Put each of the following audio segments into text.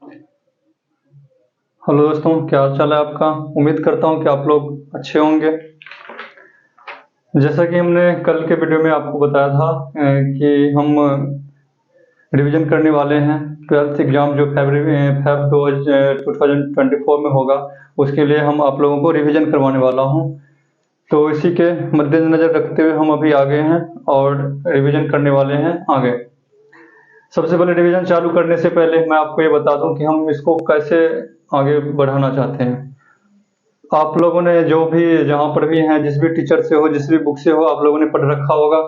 Hello दोस्तों, क्या हाल चाल है आपका। उम्मीद करता हूँ कि आप लोग अच्छे होंगे। जैसा कि हमने कल के वीडियो में आपको बताया था कि हम रिवीजन करने वाले हैं। 12th एग्ज़ाम जो फेब 2024 में होगा, उसके लिए हम आप लोगों को रिवीजन करवाने वाला हूँ। तो इसी के मद्देनज़र रखते हुए हम अभी आ गए हैं और रिवीजन करने वाले हैं आगे। सबसे पहले रिवीजन चालू करने से पहले मैं आपको ये बता दूं कि हम इसको कैसे आगे बढ़ाना चाहते हैं। आप लोगों ने जो भी जहाँ पर भी हैं, जिस भी टीचर से हो, जिस भी बुक से हो, आप लोगों ने पढ़ रखा होगा।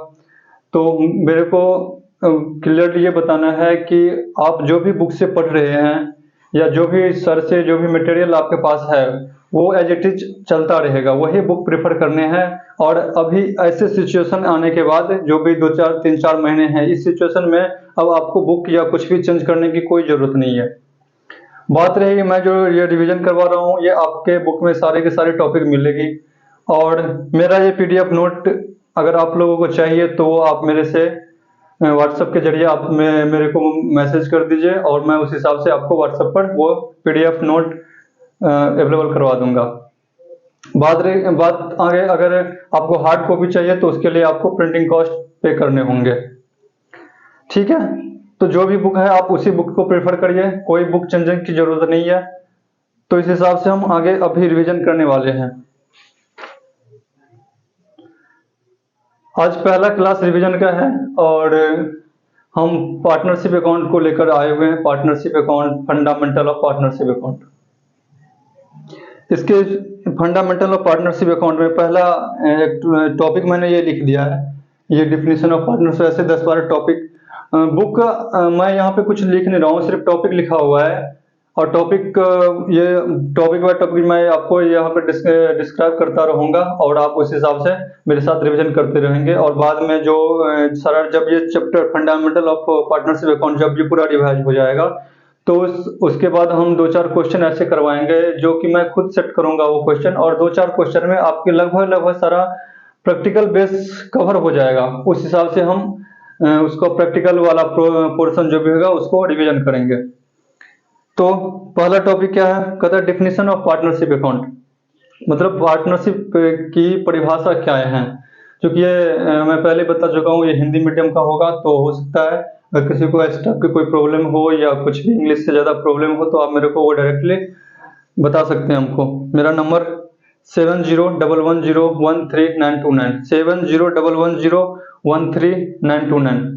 तो मेरे को क्लियरली ये बताना है कि आप जो भी बुक से पढ़ रहे हैं या जो भी सर से जो भी मटेरियल आपके पास है, वो एज इट इज चलता रहेगा, वही बुक प्रेफर करने हैं। और अभी ऐसे सिचुएशन आने के बाद जो भी 2 4 3 4 महीने हैं, इस सिचुएशन में अब आपको बुक या कुछ भी चेंज करने की कोई ज़रूरत नहीं है। बात रही मैं जो ये रिवीजन करवा रहा हूँ, ये आपके बुक में सारे के सारे टॉपिक मिलेगी। और मेरा ये पीडीएफ नोट अगर आप लोगों को चाहिए तो आप मेरे से व्हाट्सएप के जरिए आप मेरे को मैसेज कर दीजिए और मैं उस हिसाब से आपको व्हाट्सएप पर वो पीडीएफ नोट अवेलेबल करवा दूंगा। बात आगे, अगर आपको हार्ड कॉपी चाहिए तो उसके लिए आपको प्रिंटिंग कॉस्ट पे करने होंगे। ठीक है, तो जो भी बुक है आप उसी बुक को प्रेफर करिए, कोई बुक चेंजिंग की जरूरत नहीं है। तो इस हिसाब से हम आगे अभी रिवीजन करने वाले हैं। आज पहला क्लास रिवीजन का है और हम पार्टनरशिप अकाउंट को लेकर आए हुए हैं। Partnership account, fundamental of partnership account. इसके फंडामेंटल ऑफ पार्टनरशिप अकाउंट में पहला टॉपिक मैंने ये लिख दिया है, ये डिफिनेशन ऑफ पार्टनरशिप। ऐसे 10 12 टॉपिक बुक मैं यहाँ पे कुछ लिख नहीं रहा हूँ, सिर्फ टॉपिक लिखा हुआ है। और टॉपिक ये टॉपिक बाय टॉपिक मैं आपको यहाँ पे डिस्क्राइब करता रहूँगा और आप उस हिसाब से मेरे साथ रिवीजन करते रहेंगे। और बाद में जो सारा जब ये chapter fundamental of partnership account जब ये पूरा रिवाइज हो जाएगा, तो उसके बाद हम 2 4 क्वेश्चन ऐसे करवाएंगे जो कि मैं खुद सेट करूंगा वो क्वेश्चन। और 2 4 क्वेश्चन में आपके लगभग सारा प्रैक्टिकल बेस कवर हो जाएगा। उस हिसाब से हम उसको प्रैक्टिकल वाला पोर्शन जो भी होगा उसको रिवीजन करेंगे। तो पहला टॉपिक क्या है, कहता है डिफिनेशन ऑफ पार्टनरशिप अकाउंट, मतलब पार्टनरशिप की परिभाषा क्या है। क्योंकि ये मैं पहले बता चुका हूँ, ये हिंदी मीडियम का होगा, तो हो सकता है अगर किसी को इस टाइप की कोई प्रॉब्लम हो या कुछ भी इंग्लिश से ज़्यादा प्रॉब्लम हो तो आप मेरे को वो डायरेक्टली बता सकते हैं हमको। मेरा नंबर 7011013929, 7011013929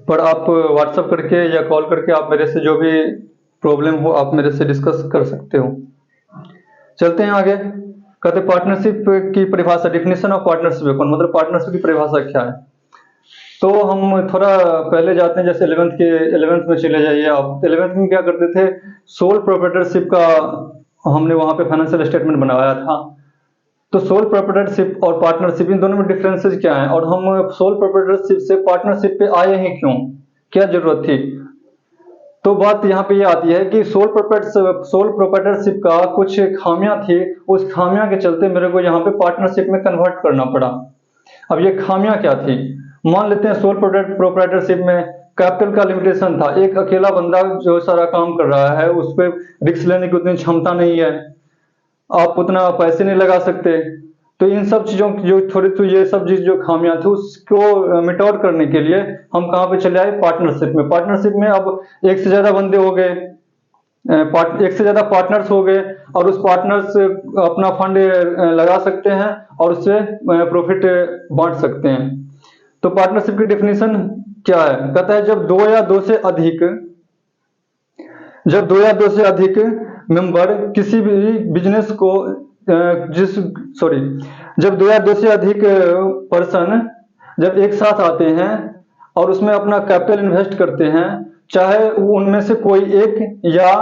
पर आप व्हाट्सएप करके या कॉल करके आप मेरे से जो भी प्रॉब्लम हो आप मेरे से डिस्कस कर सकते हो। चलते हैं आगे। कहते पार्टनरशिप की परिभाषा, डिफिनेशन ऑफ पार्टनरशिप अकाउंट, मतलब पार्टनरशिप की परिभाषा क्या है। तो हम थोड़ा पहले जाते हैं, जैसे 11th में चले जाइए आप। 11th में क्या करते थे, सोल प्रोप्राइटरशिप का हमने वहां पे फाइनेंशियल स्टेटमेंट बनाया था। तो सोल प्रोप्राइटरशिप और पार्टनरशिप, इन दोनों में डिफरेंसेस क्या है और हम सोल प्रोप्राइटरशिप से पार्टनरशिप पे आए हैं क्यों, क्या जरूरत थी। तो बात यहाँ पे ये आती है कि सोल प्रोप्राइटरशिप का कुछ खामियां थी, उस खामियां के चलते मेरे को यहाँ पे पार्टनरशिप में कन्वर्ट करना पड़ा। अब ये खामियां क्या थी, मान लेते हैं सोल प्रोप्राइटरशिप में कैपिटल का लिमिटेशन था। एक अकेला बंदा जो सारा काम कर रहा है उस पर रिस्क लेने की उतनी क्षमता नहीं है, आप उतना पैसे नहीं लगा सकते। तो इन सब चीजों की जो थोड़ी तो ये सब चीज जो खामियां थी उसको मिटआउट करने के लिए हम कहाँ पे चले आए, पार्टनरशिप में। पार्टनरशिप में अब एक से ज्यादा बंदे हो गए, एक से ज्यादा पार्टनर्स हो गए और उस पार्टनर्स अपना फंड लगा सकते हैं और उससे प्रॉफिट बांट सकते हैं। तो पार्टनरशिप की डेफिनेशन क्या है, कहता है जब दो या दो से अधिक मेंबर किसी भी बिजनेस को जब दो या दो से अधिक पर्सन जब एक साथ आते हैं और उसमें अपना कैपिटल इन्वेस्ट करते हैं, चाहे उनमें से कोई एक या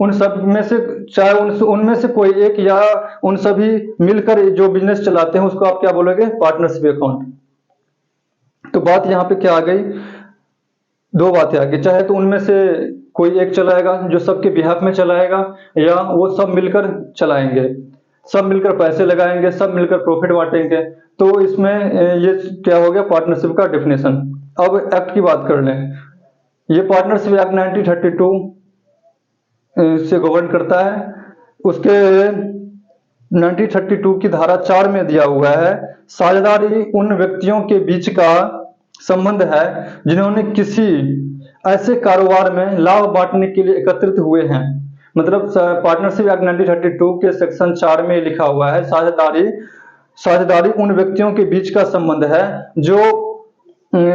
उन सब में से चाहे उनमें से कोई एक या उन सभी मिलकर जो बिजनेस चलाते हैं, उसको आप क्या बोलोगे, पार्टनरशिप अकाउंट। तो बात यहाँ पे क्या आ गई, दो बातें आ गई, चाहे तो उनमें से कोई एक चलाएगा जो सबके बिहाफ में चलाएगा, या वो सब मिलकर चलाएंगे, सब मिलकर पैसे लगाएंगे, सब मिलकर प्रॉफिट बांटेंगे। तो इसमें ये क्या हो गया, पार्टनरशिप का डेफिनेशन। अब एक्ट की बात कर लें। ये पार्टनरशिप एक्ट 1932 से गवर्न करता है। उसके 1932 की धारा 4 में दिया हुआ है, साझेदारी उन व्यक्तियों के बीच का संबंध है जिन्होंने किसी ऐसे कारोबार में लाभ बांटने के लिए एकत्रित हुए हैं। मतलब पार्टनरशिप एक्ट 1932 के सेक्शन 4 में लिखा हुआ है, साझेदारी उन व्यक्तियों के बीच का संबंध है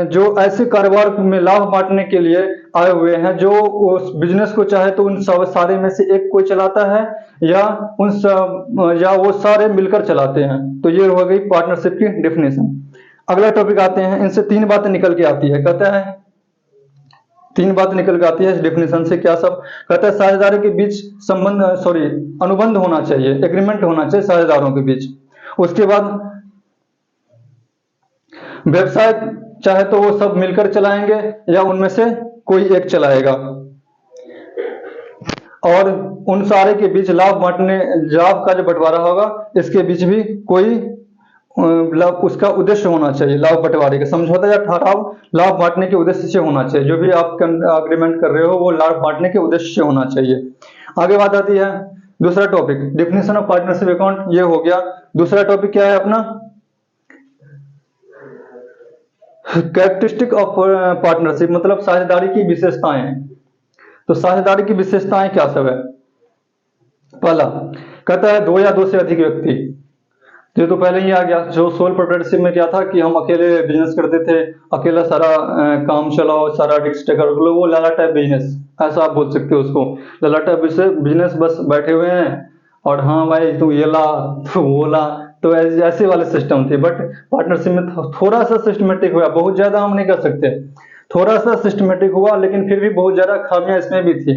जो ऐसे कारोबार में लाभ बांटने के लिए आए हुए हैं, जो उस बिजनेस को चाहे तो उन सब सारे में से एक कोई चलाता है या वो सारे मिलकर चलाते हैं। तो ये हो गई पार्टनरशिप की डेफिनेशन। अगला टॉपिक आते हैं, इनसे 3 बातें निकल के आती है। कहता है 3 बातें निकल के आती है इस डेफिनेशन से। क्या सब? कहता है साझेदारी के बीच अनुबंध होना चाहिए, एग्रीमेंट होना चाहिए साझेदारों के बीच। उसके बाद व्यवसाय चाहे तो वो सब मिलकर चलाएंगे या उनमें से कोई एक चलाएगा, और उन सारे के बीच लाभ का जो बंटवारा होगा इसके बीच भी कोई उसका उद्देश्य होना चाहिए, लाभ बंटवारे का समझौता या ठहराव लाभ बांटने के उद्देश्य से होना चाहिए। जो भी आप अग्रीमेंट कर रहे हो वो लाभ बांटने के उद्देश्य से होना चाहिए। आगे बात आती है दूसरा topic, definition of partnership account, ये हो गया। दूसरा टॉपिक क्या है अपना? कैरेक्टरिस्टिक ऑफ पार्टनरशिप, मतलब साझेदारी की विशेषताएं। तो साझेदारी की विशेषताएं क्या सब है? पहला कहता है 2 या 2 से अधिक व्यक्ति। तो पहले ही आ गया। जो सोल प्रोप्राइटरशिप में क्या था कि हम अकेले बिजनेस करते थे, अकेला सारा काम चलाओ, सारा रिस्क टेकर, वो लाला टाइप बिजनेस, ऐसा आप बोल सकते हो उसको। लाला टाइप बिजनेस, बस बैठे हुए हैं और हाँ भाई तू ये ला तू वो ला, तो ऐसे वाले सिस्टम थे। बट पार्टनरशिप में थोड़ा सा सिस्टमेटिक हुआ, बहुत ज्यादा हम नहीं कर सकते, थोड़ा सा सिस्टमेटिक हुआ, लेकिन फिर भी बहुत ज्यादा खामियां इसमें भी थी।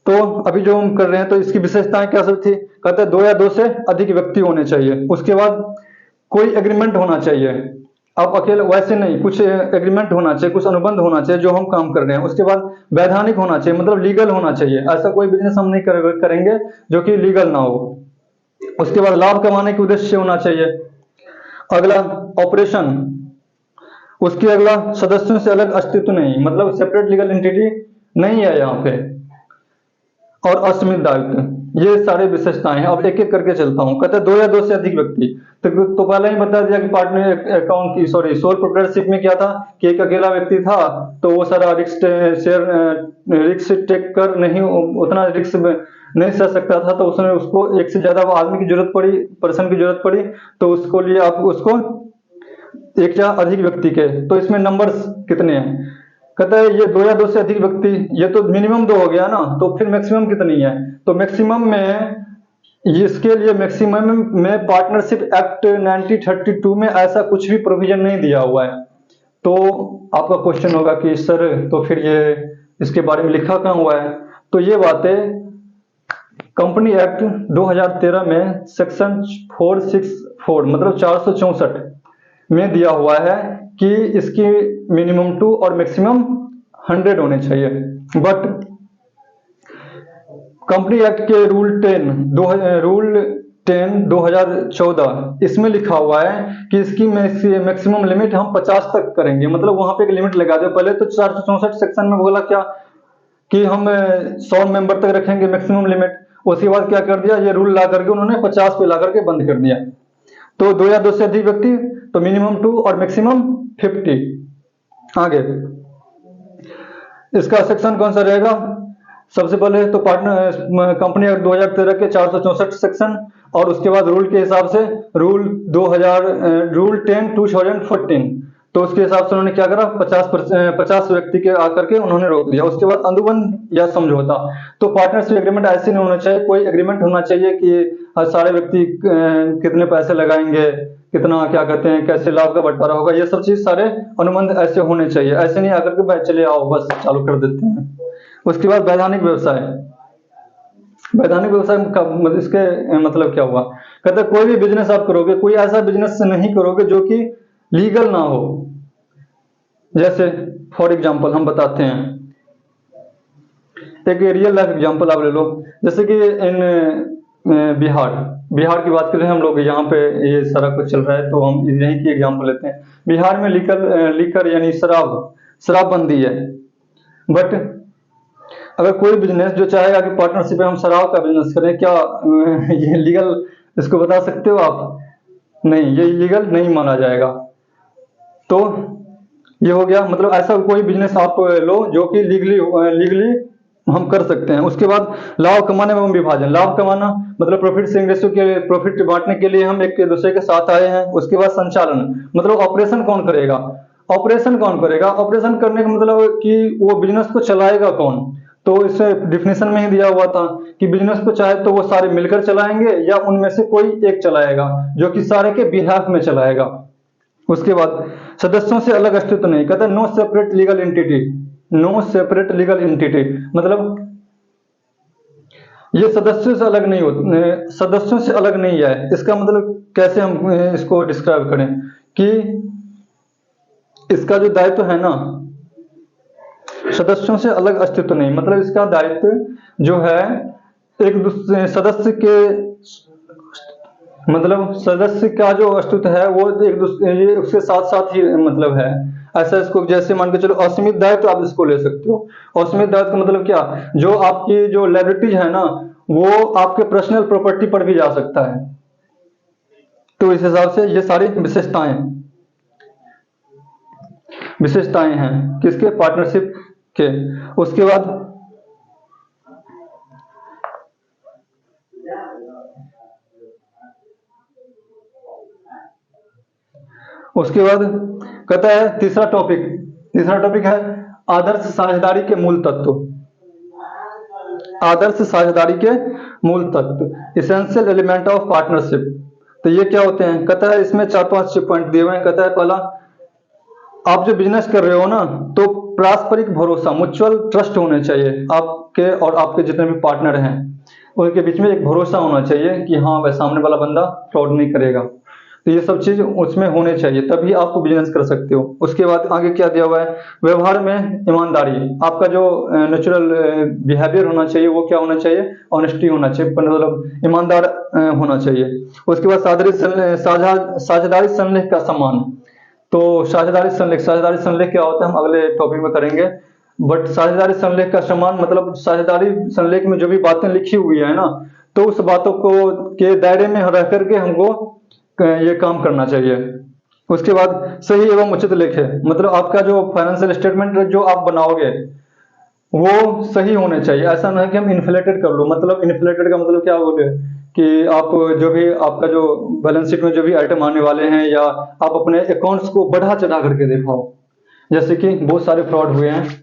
तो अभी जो हम कर रहे हैं तो इसकी विशेषताएं क्या सब थी? कहते हैं 2 या 2 से अधिक व्यक्ति होने चाहिए। उसके बाद कोई एग्रीमेंट होना चाहिए, आप अकेले वैसे नहीं, कुछ एग्रीमेंट होना चाहिए, कुछ अनुबंध होना चाहिए जो हम काम कर रहे हैं। उसके बाद वैधानिक होना चाहिए, मतलब लीगल होना चाहिए। ऐसा कोई बिजनेस हम नहीं करेंगे जो कि लीगल ना हो। उसके बाद लाभ कमाने के उद्देश्य से होना चाहिए। अगला ऑपरेशन, उसके अगला सदस्यों से अलग अस्तित्व नहीं, मतलब सेपरेट लीगल एंटिटी नहीं है यहाँ पे, और असीमित दायित्व। ये सारे विशेषताएं हैं। अब एक एक करके चलता हूँ। कहते हैं 2 या 2 से अधिक व्यक्ति, तो पहले ही बता दिया कि पार्टनर अकाउंट की सोल प्रोप्राइटरशिप में क्या था कि एक अकेला व्यक्ति था, तो वो सारा रिस्क टेक कर नहीं, उतना रिस्क नहीं सह सकता था, तो उसको एक से ज्यादा आदमी की जरूरत पड़ी, पर्सन की जरूरत पड़ी, तो उसको लिए आप उसको 1 या अधिक व्यक्ति के। तो इसमें नंबर्स कितने हैं? कहता है ये 2 या 2 से अधिक व्यक्ति, ये तो मिनिमम 2 हो गया ना, तो फिर मैक्सिमम कितनी है? तो मैक्सिमम में, इसके लिए मैक्सिमम में पार्टनरशिप एक्ट 1932 में ऐसा कुछ भी प्रोविजन नहीं दिया हुआ है। तो आपका क्वेश्चन होगा कि सर तो फिर ये इसके बारे में लिखा कहाँ हुआ है? तो ये बातें कंपनी एक्ट 2013 में सेक्शन 464 मतलब 464 में दिया हुआ है कि इसकी मिनिमम 2 और मैक्सिमम 100 होने चाहिए। बट कंपनी एक्ट के रूल 10 2014 इसमें लिखा हुआ है कि इसकी मैक्सिमम लिमिट हम 50 तक करेंगे। मतलब वहां पे एक लिमिट लगा दे। पहले तो 464 सेक्शन में बोला क्या कि हम 100 मेंबर तक रखेंगे मैक्सिमम लिमिट, उसके बाद क्या कर दिया, ये रूल ला करके उन्होंने 50 पे ला करके बंद कर दिया। तो 2 या 2 से अधिक व्यक्ति, तो मिनिमम 2 और मैक्सिमम 50। आगे इसका सेक्शन कौन सा रहेगा? सबसे पहले तो पार्टनर कंपनी एक्ट 2013 के 464 सेक्शन, और उसके बाद रूल के हिसाब से रूल 10/2014, तो उसके हिसाब से उन्होंने क्या करा, 50 व्यक्ति के आकर के उन्होंने रोक दिया। उसके बाद अनुबंध या समझौता, तो पार्टनरशिप एग्रीमेंट ऐसे नहीं होना चाहिए, कोई एग्रीमेंट होना चाहिए कि सारे व्यक्ति कितने पैसे लगाएंगे, कितना क्या कहते हैं, कैसे लाभ का बंटवारा होगा, ये सब चीज सारे अनुबंध ऐसे होने चाहिए। ऐसे नहीं आकर के चले आओ बस चालू कर देते हैं। उसके बाद वैधानिक व्यवसाय, वैधानिक व्यवसाय का इसके मतलब क्या हुआ? कहते हैं कोई भी बिजनेस आप करोगे, कोई ऐसा बिजनेस नहीं करोगे जो कि लीगल ना हो। जैसे फॉर एग्जांपल हम बताते हैं, एक रियल लाइफ एग्जांपल आप ले लो। जैसे कि इन बिहार की बात करें हम लोग, यहाँ पे ये सारा कुछ चल रहा है तो हम यहीं की एग्जांपल लेते हैं। बिहार में लीकर यानी शराबबंदी है। बट अगर कोई बिजनेस जो चाहेगा कि पार्टनरशिप में हम शराब का बिजनेस करें, क्या ये लीगल, इसको बता सकते हो आप? नहीं, ये लीगल नहीं माना जाएगा। तो ये हो गया, मतलब ऐसा कोई बिजनेस आप लो जो कि लीगली हम कर सकते हैं। उसके बाद लाभ कमाने एवं विभाजन। लाभ कमाना मतलब प्रॉफिट शेयरिंग रेशियो के, प्रॉफिट बांटने के लिए हम एक दूसरे के साथ आए हैं। उसके बाद संचालन मतलब ऑपरेशन कौन करेगा। ऑपरेशन कौन करेगा, ऑपरेशन करने का मतलब कि वो बिजनेस को चलाएगा कौन। तो इसे डिफिनेशन में ही दिया हुआ था कि बिजनेस को चाहे तो वो सारे मिलकर चलाएंगे या उनमें से कोई एक चलाएगा जो कि सारे के बिहाफ में चलाएगा। उसके बाद सदस्यों से अलग अस्तित्व नहीं, कहता है no separate legal entity. No separate legal entity मतलब ये सदस्यों से अलग नहीं होते, सदस्यों से अलग नहीं है। इसका मतलब कैसे हम इसको डिस्क्राइब करें कि इसका जो दायित्व है ना, सदस्यों से अलग अस्तित्व नहीं, मतलब इसका दायित्व जो है एक दूसरे सदस्य के, मतलब सदस्य का जो अस्तित्व है वो एक दूसरे उसके साथ साथ ही मतलब है। ऐसा इसको जैसे मान के चलो असीमित दायित्व आप इसको ले सकते हो। असीमित दायित्व का मतलब क्या, जो आपकी जो लायबिलिटीज है ना वो आपके पर्सनल प्रॉपर्टी पर भी जा सकता है। तो इस हिसाब से ये सारी विशेषताएं हैं किसके, पार्टनरशिप के। उसके बाद कहता है तीसरा टॉपिक है आदर्श साझेदारी के मूल तत्व। आदर्श साझेदारी के मूल तत्व, इसेंशियल एलिमेंट ऑफ पार्टनरशिप। तो ये क्या होते हैं, कहता है इसमें 4-5 पॉइंट दिए हुए हैं। कहता है पहला, आप जो बिजनेस कर रहे हो ना तो पारस्परिक भरोसा, म्यूचुअल ट्रस्ट होने चाहिए आपके और आपके जितने भी पार्टनर हैं उनके बीच में एक भरोसा होना चाहिए कि हाँ भाई सामने वाला बंदा फ्रॉड नहीं करेगा। तो ये सब चीज उसमें होने चाहिए, तभी आप बिजनेस कर सकते हो। उसके बाद आगे क्या दिया हुआ है, व्यवहार में ईमानदारी, आपका जो नेचुरल बिहेवियर होना चाहिए वो क्या होना चाहिए, ऑनेस्टी होना चाहिए, मतलब ईमानदार होना चाहिए। उसके बाद साझेदारी संलेख का सम्मान। तो साझेदारी संलेख क्या होता है हम अगले टॉपिक में करेंगे। बट साझेदारी संलेख का सम्मान मतलब साझेदारी संलेख में जो भी बातें लिखी हुई है ना तो उस बातों को के दायरे में रह करके हमको ये काम करना चाहिए। उसके बाद सही एवं उचित लेख है, मतलब आपका जो फाइनेंशियल स्टेटमेंट जो आप बनाओगे वो सही होने चाहिए। ऐसा ना है कि हम इन्फ्लेटेड कर लो, मतलब इन्फ्लेटेड का मतलब क्या बोले कि आप जो भी आपका जो बैलेंस शीट में जो भी आइटम आने वाले हैं या आप अपने अकाउंट्स को बढ़ा चढ़ा करके दिखाओ। जैसे कि बहुत सारे फ्रॉड हुए हैं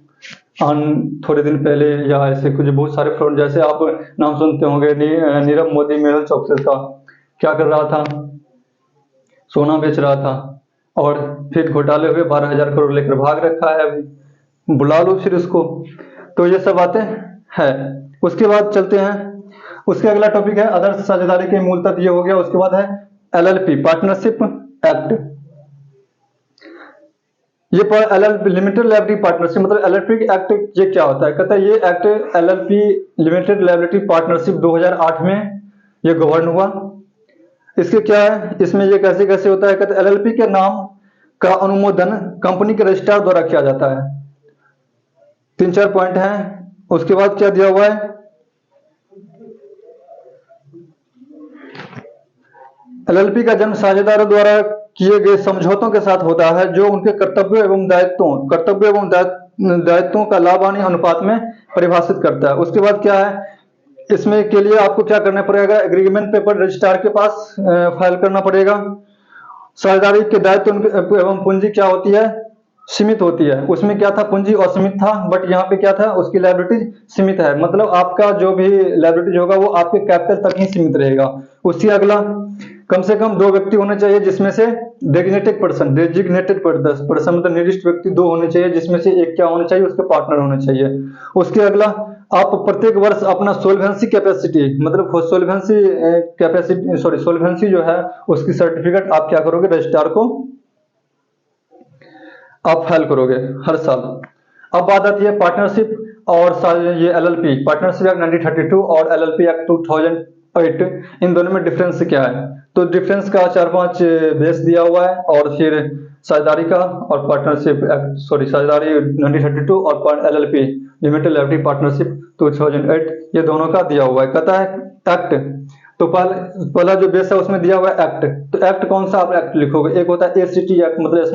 थोड़े दिन पहले, या ऐसे कुछ बहुत सारे फ्रॉड, जैसे आप नाम सुनते होंगे नीरव मोदी मेहुल चोकसी का। क्या कर रहा था, सोना बेच रहा था और फिर घोटाले हुए 12,000 करोड़ लेकर भाग रखा है। अभी बुला लो फिर उसको। तो ये सब बातें है। उसके बाद चलते हैं, उसके अगला टॉपिक है आदर्श साझेदारी के मूल तत्व, ये हो गया। उसके बाद है एलएलपी, पार्टनरशिप एक्ट। ये एलएलपी लिमिटेड लायबिलिटी पार्टनरशिप, मतलब एलएलपी एक्ट ये क्या होता है, कहता है ये act LLP limited liability partnership 2008 में ये गवर्न हुआ। इसके क्या है, इसमें ये कैसे कैसे होता है, कहते हैं एलएलपी के नाम का अनुमोदन कंपनी के रजिस्ट्रार द्वारा किया जाता है। 3-4 पॉइंट हैं। उसके बाद क्या दिया हुआ है, एलएलपी का जन्म साझेदारों द्वारा किए गए समझौतों के साथ होता है जो उनके कर्तव्य एवं दायित्वों का लाभ हानि अनुपात में परिभाषित करता है। उसके बाद क्या है, इसमें के लिए आपको क्या करना पड़ेगा, एग्रीमेंट पेपर रजिस्ट्रार के पास फाइल करना पड़ेगा। साझेदारी के दायित्व एवं पूंजी क्या होती है, सीमित होती है। उसमें क्या था, पूंजी असीमित था, बट यहाँ पे क्या था, उसकी लायबिलिटी सीमित है, मतलब आपका जो भी लायबिलिटी होगा वो आपके कैपिटल तक ही सीमित रहेगा। उससे अगला, कम से कम 2 व्यक्ति होने चाहिए जिसमें से डेजिग्नेटेड पर्सन मतलब निर्दिष्ट व्यक्ति 2 होने चाहिए जिसमें से एक क्या होने चाहिए, उसके पार्टनर होने चाहिए। उसके अगला, आप प्रत्येक वर्ष अपना सोल्वेंसी कैपेसिटी मतलब सोल्वेंसी जो है उसकी सर्टिफिकेट आप क्या करोगे, रजिस्ट्रार को आप फाइल करोगे हर साल। अब बात आती है पार्टनरशिप और ये एलएलपी, पार्टनरशिप एक्ट 1932 और एलएलपी एक्ट 8, इन दोनों में डिफरेंस क्या है? तो डिफरेंस का 4-5 बेस दिया हुआ है, और फिर साझेदारी का और पार्टनरशिप साझेदारी 1932 और LLP लिमिटेड लाइबिलिटी पार्टनरशिप 2008, ये दोनों का दिया हुआ है। कहता है एक्ट, तो पहला जो बेस है उसमें दिया हुआ है एक्ट। तो एक्ट कौन सा आप एक्ट लिखोगे? एक होता है ACT एक्ट, मतलब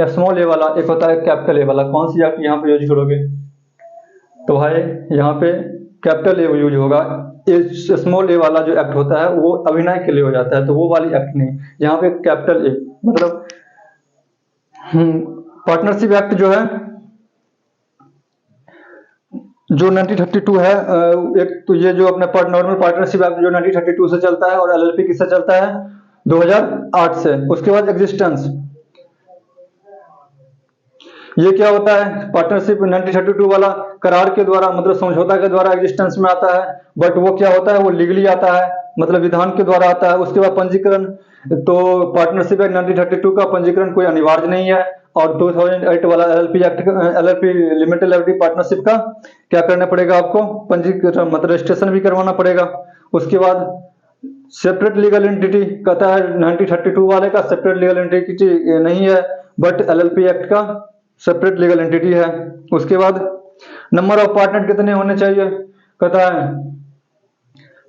स्मॉल ए वाला, एक होता है कैपिटल ए वाला। कौन सी एक्ट यहाँ पे यूज करोगे? तो भाई यहाँ पे कैपिटल ए यूज होगा। स्मॉल ए वाला जो एक्ट होता है वो अभिनय के लिए हो जाता है, तो वो वाली एक्ट नहीं, यहाँ पे कैपिटल ए मतलब पार्टनरशिप एक्ट जो है, जो 1932 है, एक तो ये जो अपने नॉर्मल पार्टनरशिप एक्ट जो 1932 से चलता है, और LLP किससे चलता है? 2008 से। उसके बाद एग्जिस्टेंस, ये क्या होता है? पार्टनरशिप 1932 वाला करार के द्वारा, मतलब समझौता के द्वारा एग्जिस्टेंस में आता है, बट वो क्या होता है? वो लीगली आता है, मतलब विधान के द्वारा आता है। उसके बाद पंजीकरण, तो पार्टनरशिप एक्ट 1932 का पंजीकरण कोई अनिवार्य नहीं है, और 2008 वाला LLP act, LLP limited liability partnership का क्या करना पड़ेगा आपको? पंजीकरण मतलब रजिस्ट्रेशन भी करवाना पड़ेगा। उसके बाद सेपरेट लीगल एंटिटी, कहता है 1932 वाले का सेपरेट लीगल एंटिटी नहीं है, बट LLP एक्ट का सेपरेट लीगल एंटिटी है। उसके बाद नंबर ऑफ पार्टनर कितने होने चाहिए? कहता है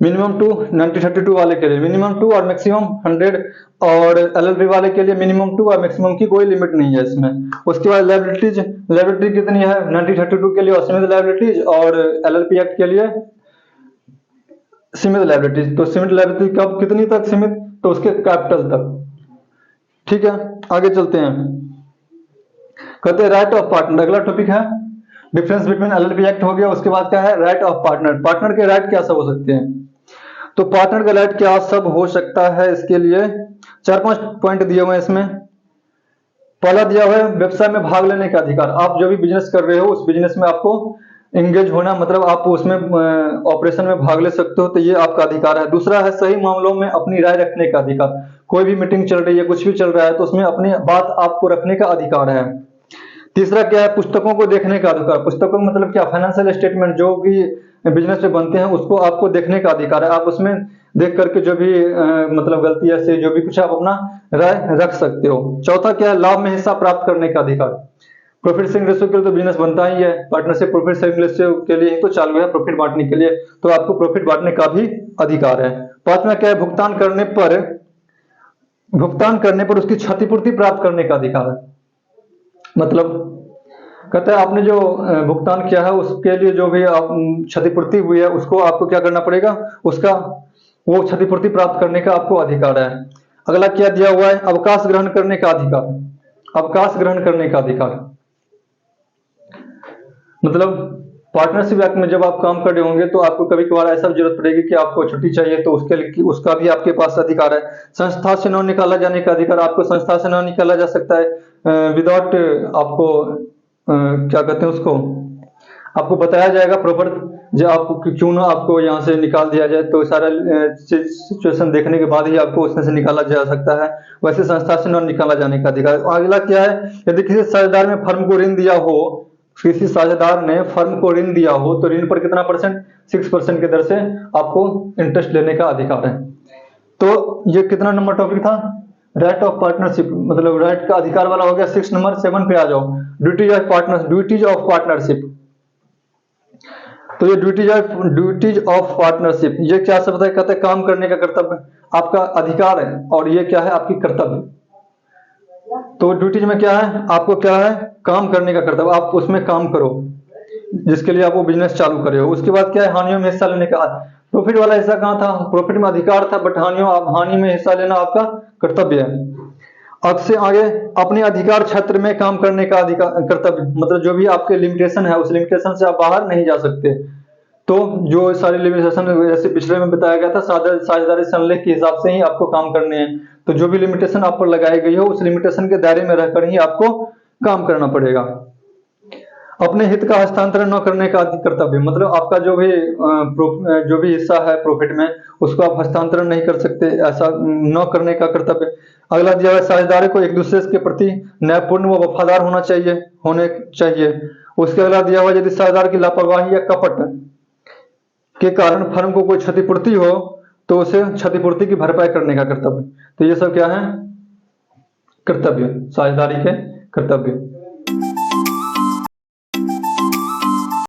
मिनिमम 2 1932 वाले के लिए मिनिमम 2 और मैक्सिमम 100, और LLP वाले के लिए मिनिमम 2 और मैक्सिमम की कोई लिमिट नहीं है इसमें। उसके बाद लायबिलिटी कितनी है 1932 के लिए? असीमित लायबिलिटीज, और LLP एक्ट के लिए सीमित लायबिलिटीज। तो सीमित लायबिलिटी कब कितनी तक सीमित? तो उसके कैपिटल तक। ठीक है, आगे चलते हैं। कहते हैं राइट ऑफ पार्टनर, अगला टॉपिक है डिफरेंस बिटवीन LLP एक्ट हो गया। उसके बाद क्या है? Right of partner. पार्टनर के राइट क्या सब हो सकते हैं? तो पार्टनर का राइट क्या सब हो सकता है? इसके लिए 4-5 पॉइंट दिए हुए हैं इसमें। पहला दिया हुआ है व्यवसाय में भाग लेने का अधिकार। आप जो भी बिजनेस कर रहे हो उस बिजनेस में आपको एंगेज होना, मतलब आप उसमें ऑपरेशन में भाग ले सकते हो, तो ये आपका अधिकार है। दूसरा है सही मामलों में अपनी राय रखने का अधिकार। कोई भी मीटिंग चल रही है, कुछ भी चल रहा है, तो उसमें अपनी बात आपको रखने का अधिकार है। तीसरा क्या है? पुस्तकों को देखने का अधिकार। पुस्तकों का मतलब क्या? फाइनेंशियल स्टेटमेंट जो भी बिजनेस में बनते हैं उसको आपको देखने का अधिकार है। आप उसमें देख करके जो भी मतलब गलतियां से जो भी कुछ आप अपना राय रख सकते हो। चौथा क्या है? लाभ में हिस्सा प्राप्त करने का अधिकार। प्रॉफिट शेयरिंग रेशियो के लिए तो बिजनेस बनता ही है, पार्टनरशिप प्रॉफिट शेयरिंग रेशियो के लिए ही तो चालू है, प्रॉफिट बांटने के लिए, तो आपको प्रॉफिट बांटने का भी अधिकार है। पांचवा क्या है? भुगतान करने पर उसकी क्षतिपूर्ति प्राप्त करने का अधिकार है। मतलब कहते हैं आपने जो भुगतान किया है उसके लिए जो भी आप क्षतिपूर्ति हुई है उसको आपको क्या करना पड़ेगा? उसका वो क्षतिपूर्ति प्राप्त करने का आपको अधिकार है। अगला क्या दिया हुआ है? अवकाश ग्रहण करने का अधिकार। अवकाश ग्रहण करने का अधिकार मतलब पार्टनरशिप एक्ट में जब आप काम कर रहे होंगे तो आपको कभी कभार ऐसा जरूरत पड़ेगी कि आपको छुट्टी चाहिए, तो उसके लिए उसका भी आपके पास अधिकार है। संस्था से न निकाला जाने का अधिकार। आपको संस्था से न निकाला जा सकता है विदाउट आपको क्या कहते हैं उसको, आपको बताया जाएगा प्रॉपर, जो आपको क्यों ना आपको यहाँ से निकाल दिया जाए, तो सारा सिचुएशन देखने के बाद ही आपको उसमें से निकाला जा सकता है। वैसे संस्था से न निकाला जाने का अधिकार। अगला क्या है? यदि किसी साझेदार में फर्म को ऋण दिया हो, किसी साझेदार ने फर्म को ऋण दिया हो, तो ऋण पर कितना परसेंट? 6% की दर से आपको इंटरेस्ट लेने का अधिकार है। तो ये कितना नंबर टॉपिक था? राइट ऑफ पार्टनरशिप, मतलब राइट का अधिकार वाला हो गया 6 नंबर। 7 पे आ जाओ, ड्यूटीज ऑफ पार्टनरशिप। तो ये ड्यूटीज ऑफ पार्टनरशिप, ये क्या शब्द है? कहते हैं काम करने का कर्तव्य, आपका अधिकार है, और ये क्या है? आपकी कर्तव्य। तो ड्यूटीज में क्या है? आपको क्या है? काम करने का कर्तव्य, आप उसमें काम करो जिसके लिए आप वो बिजनेस चालू करे हो। उसके बाद क्या है? हानियों में हिस्सा लेने का। प्रॉफिट वाला हिस्सा कहाँ था? प्रॉफिट में अधिकार था, बट हानि में हिस्सा लेना आपका कर्तव्य है। अब से आगे अपने अधिकार क्षेत्र में काम करने का अधिकार कर्तव्य, मतलब जो भी आपके लिमिटेशन है उस लिमिटेशन से आप बाहर नहीं जा सकते। तो जो सारे लिमिटेशन जैसे पिछले में बताया गया था, साझेदारी संलेख के हिसाब से ही आपको काम करने हैं। तो जो भी लिमिटेशन आप पर लगाई गई हो उस लिमिटेशन के दायरे में रहकर ही आपको काम करना पड़ेगा। अपने हित का हस्तांतरण न करने का कर्तव्य, मतलब आपका जो भी हिस्सा है प्रॉफिट में उसको आप हस्तांतरण नहीं कर सकते, ऐसा न करने का कर्तव्य। अगला दिया हुआ साझेदारी को एक दूसरे के प्रति न्यायपूर्ण व वफादार होने चाहिए। उसके अगला दिया हुआ यदि साझेदार की लापरवाही या कपट के कारण फर्म को कोई क्षतिपूर्ति हो तो उसे क्षतिपूर्ति की भरपाई करने का कर्तव्य। तो ये सब क्या है? कर्तव्य, साझेदारी के कर्तव्य।